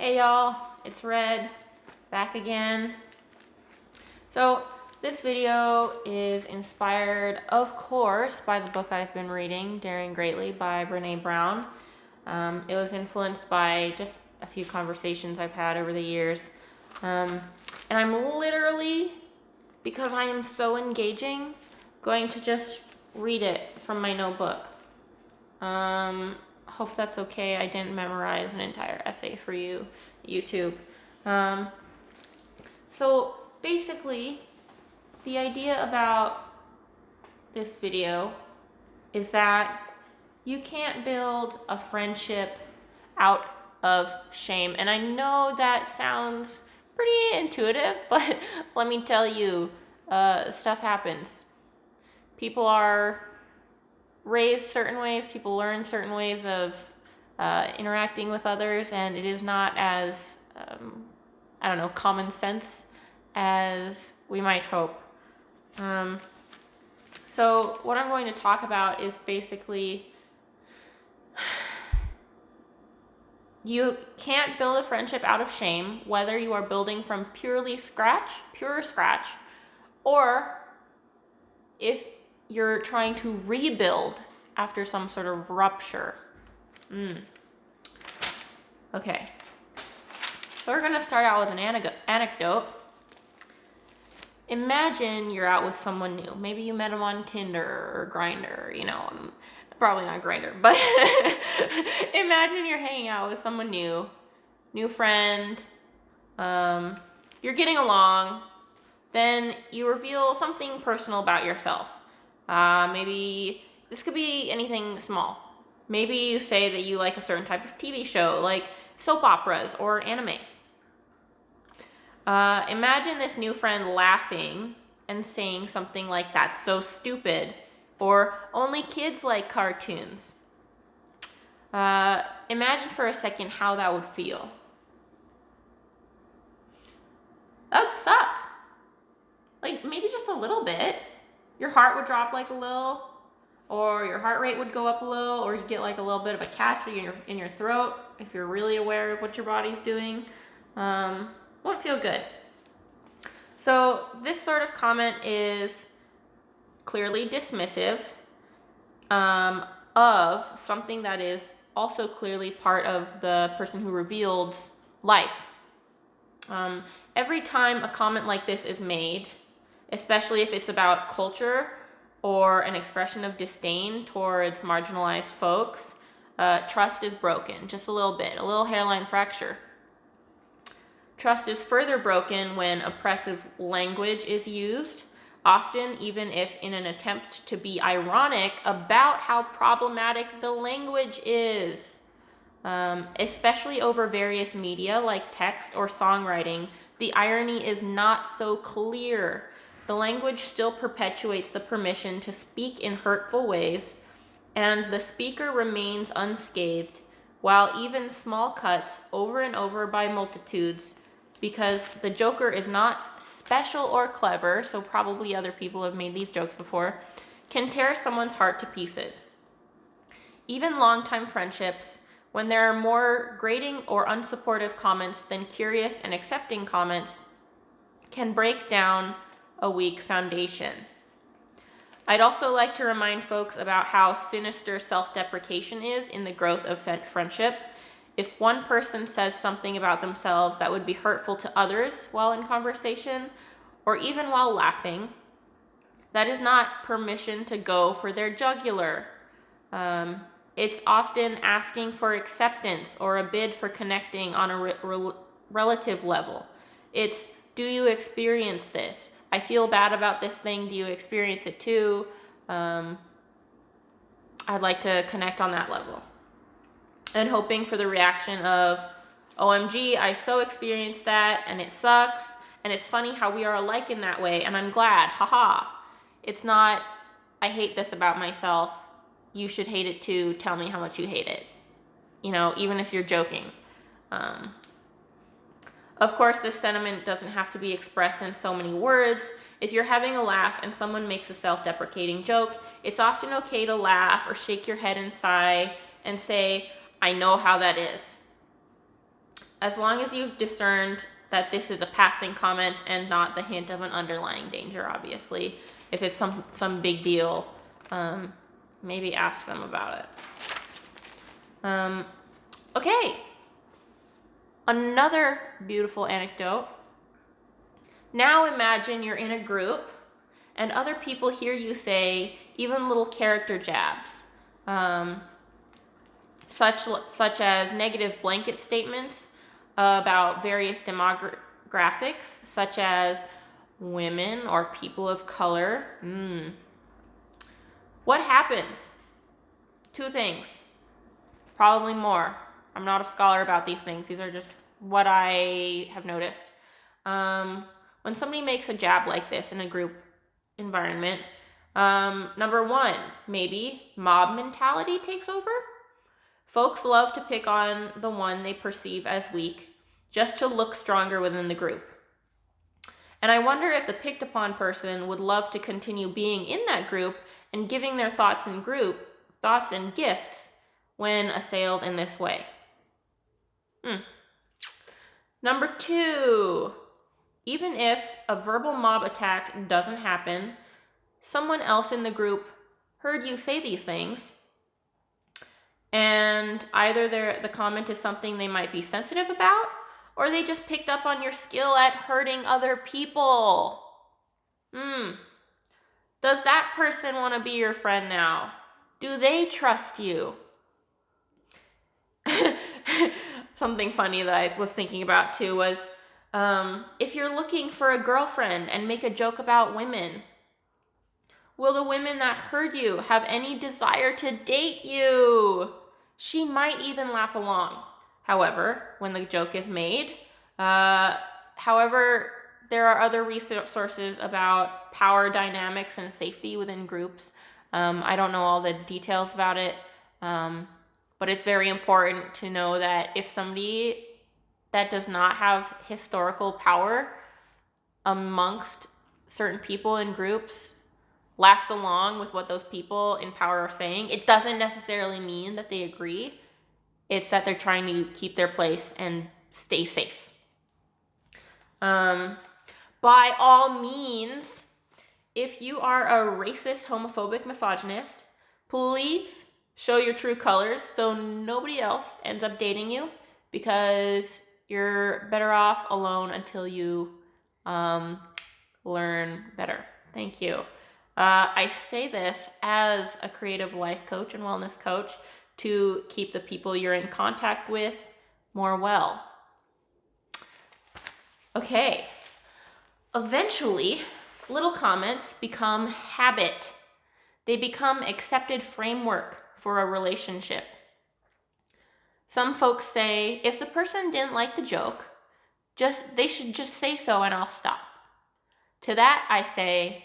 Hey y'all, it's Red, back again. So this video is inspired, of course, by the book I've been reading, Daring Greatly by Brené Brown. It was influenced by just a few conversations I've had over the years. And I'm literally, because I am so engaging, going to just read it from my notebook. Hope that's okay. I didn't memorize an entire essay for you, YouTube. So basically, the idea about this video is that you can't build a friendship out of shame. And I know that sounds pretty intuitive, but let me tell you, stuff happens. People are raised certain ways, people learn certain ways of interacting with others, and it is not as, common sense as we might hope. So what I'm going to talk about is basically, you can't build a friendship out of shame, whether you are building from pure scratch, or if you're trying to rebuild after some sort of rupture. Okay. So we're going to start out with an anecdote. Imagine you're out with someone new. Maybe you met them on Tinder or Grindr, probably not Grindr, but imagine you're hanging out with someone new friend, you're getting along, then you reveal something personal about yourself. Maybe this could be anything small. Maybe you say that you like a certain type of TV show, like soap operas or anime. Imagine this new friend laughing and saying something like, "That's so stupid," or "Only kids like cartoons." Imagine for a second how that would feel. That would suck. Like, maybe just a little bit. Your heart would drop like a little, or your heart rate would go up a little, or you get like a little bit of a catch in your throat if you're really aware of what your body's doing. Won't feel good. So this sort of comment is clearly dismissive of something that is also clearly part of the person who revealed's life. Every time a comment like this is made, especially if it's about culture or an expression of disdain towards marginalized folks, trust is broken, just a little bit, a little hairline fracture. Trust is further broken when oppressive language is used, often even if in an attempt to be ironic about how problematic the language is. Especially over various media like text or songwriting, the irony is not so clear. The language still perpetuates the permission to speak in hurtful ways, and the speaker remains unscathed, while even small cuts over and over by multitudes, because the joker is not special or clever, so probably other people have made these jokes before, can tear someone's heart to pieces. Even longtime friendships, when there are more grating or unsupportive comments than curious and accepting comments, can break down a weak foundation. I'd also like to remind folks about how sinister self-deprecation is in the growth of friendship. If one person says something about themselves that would be hurtful to others while in conversation, or even while laughing, that is not permission to go for their jugular. It's often asking for acceptance or a bid for connecting on a relative level. It's, "Do you experience this? I feel bad about this thing. Do you experience it too? I'd like to connect on that level." And hoping for the reaction of, "OMG, I so experienced that, and it sucks, and it's funny how we are alike in that way, and I'm glad, haha." It's not, "I hate this about myself. You should hate it too. Tell me how much you hate it." Even if you're joking. Of course, this sentiment doesn't have to be expressed in so many words. If you're having a laugh and someone makes a self-deprecating joke, it's often okay to laugh or shake your head and sigh and say, "I know how that is." as long as you've discerned that this is a passing comment and not the hint of an underlying danger, obviously. If it's some big deal, maybe ask them about it. Okay. Another beautiful anecdote. Now imagine you're in a group and other people hear you say even little character jabs, such as negative blanket statements about various demographics, such as women or people of color. What happens? Two things, probably more. I'm not a scholar about these things. These are just what I have noticed. When somebody makes a jab like this in a group environment, number one, maybe mob mentality takes over. Folks love to pick on the one they perceive as weak, just to look stronger within the group. And I wonder if the picked upon person would love to continue being in that group and giving their thoughts and gifts when assailed in this way. Number two, even if a verbal mob attack doesn't happen, someone else in the group heard you say these things, and either the comment is something they might be sensitive about, or they just picked up on your skill at hurting other people. Does that person want to be your friend now? Do they trust you? Something funny that I was thinking about too was, if you're looking for a girlfriend and make a joke about women, will the women that heard you have any desire to date you? She might even laugh along. However, when the joke is made, there are other resources about power dynamics and safety within groups. I don't know all the details about it, but it's very important to know that if somebody that does not have historical power amongst certain people in groups laughs along with what those people in power are saying, it doesn't necessarily mean that they agree. It's that they're trying to keep their place and stay safe. By all means, if you are a racist, homophobic, misogynist, please show your true colors so nobody else ends up dating you, because you're better off alone until you learn better. Thank you. I say this as a creative life coach and wellness coach to keep the people you're in contact with more well. Okay. Eventually, little comments become habit. They become accepted framework for a relationship. Some folks say, if the person didn't like the joke, they should just say so and I'll stop. To that I say,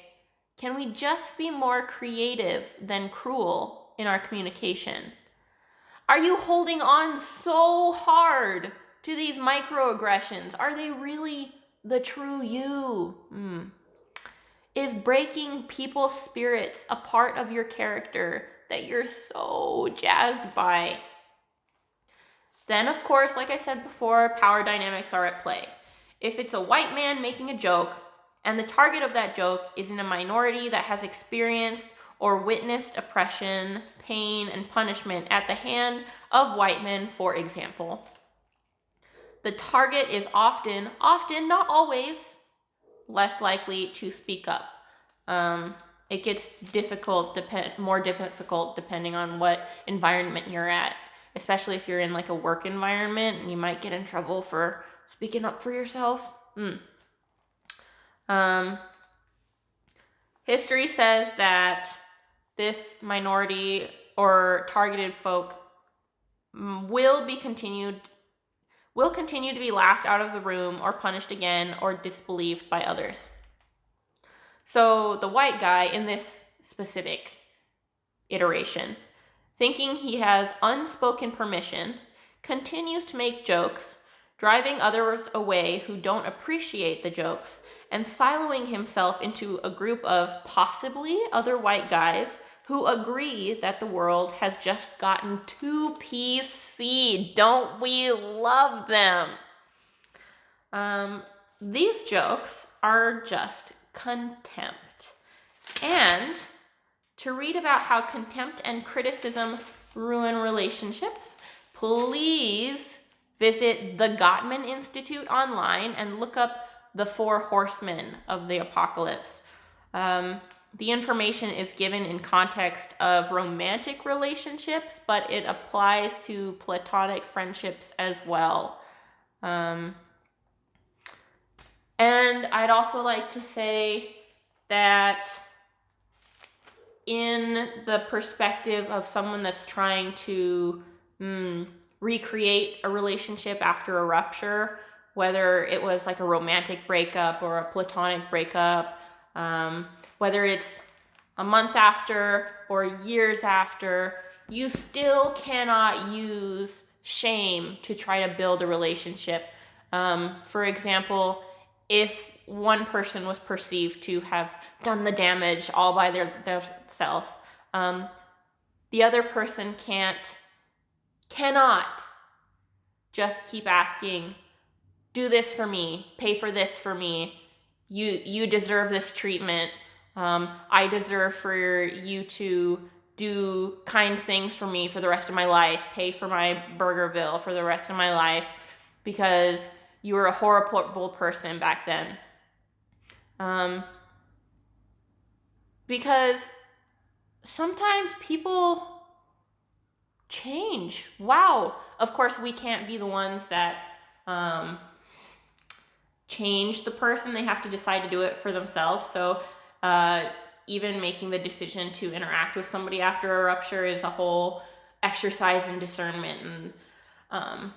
can we just be more creative than cruel in our communication? Are you holding on so hard to these microaggressions? Are they really the true you? Is breaking people's spirits a part of your character that you're so jazzed by? Then, of course, like I said before, power dynamics are at play. If it's a white man making a joke, and the target of that joke is in a minority that has experienced or witnessed oppression, pain, and punishment at the hand of white men, for example, the target is often, not always, less likely to speak up. It gets more difficult depending on what environment you're at, especially if you're in like a work environment and you might get in trouble for speaking up for yourself. History says that this minority or targeted folk will continue to be laughed out of the room or punished again or disbelieved by others. So the white guy in this specific iteration, thinking he has unspoken permission, continues to make jokes, driving others away who don't appreciate the jokes, and siloing himself into a group of possibly other white guys who agree that the world has just gotten too PC. Don't we love them? These jokes are just contempt. And to read about how contempt and criticism ruin relationships, please visit the Gottman Institute online and look up the 4 horsemen of the apocalypse. The information is given in context of romantic relationships, but it applies to platonic friendships as well. And I'd also like to say that in the perspective of someone that's trying to recreate a relationship after a rupture, whether it was like a romantic breakup or a platonic breakup, whether it's a month after or years after, you still cannot use shame to try to build a relationship. For example, if one person was perceived to have done the damage all by their self, the other person cannot just keep asking, do this for me, pay for this for me, you deserve this treatment, I deserve for you to do kind things for me for the rest of my life, pay for my burger bill for the rest of my life, because you were a horrible person back then. Because sometimes people change. Wow. Of course, we can't be the ones that change the person. They have to decide to do it for themselves. So even making the decision to interact with somebody after a rupture is a whole exercise in discernment. And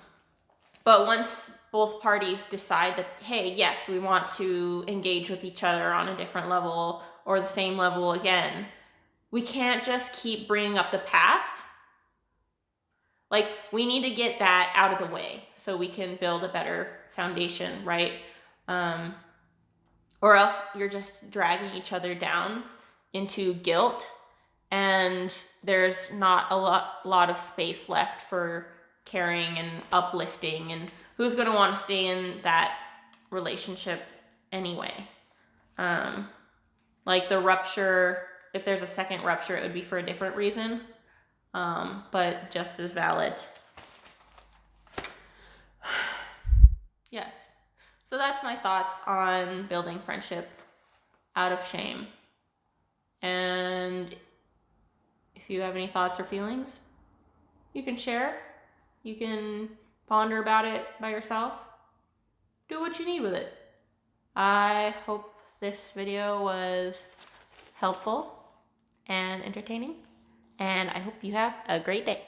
but once both parties decide that, hey, yes, we want to engage with each other on a different level or the same level again, we can't just keep bringing up the past. Like, we need to get that out of the way so we can build a better foundation, right? Or else you're just dragging each other down into guilt, and there's not a lot of space left for caring and uplifting, and who's going to want to stay in that relationship anyway? Like the rupture, if there's a second rupture, it would be for a different reason, but just as valid. Yes. So that's my thoughts on building friendship out of shame. And if you have any thoughts or feelings, you can share. You can ponder about it by yourself. Do what you need with it. I hope this video was helpful and entertaining, and I hope you have a great day.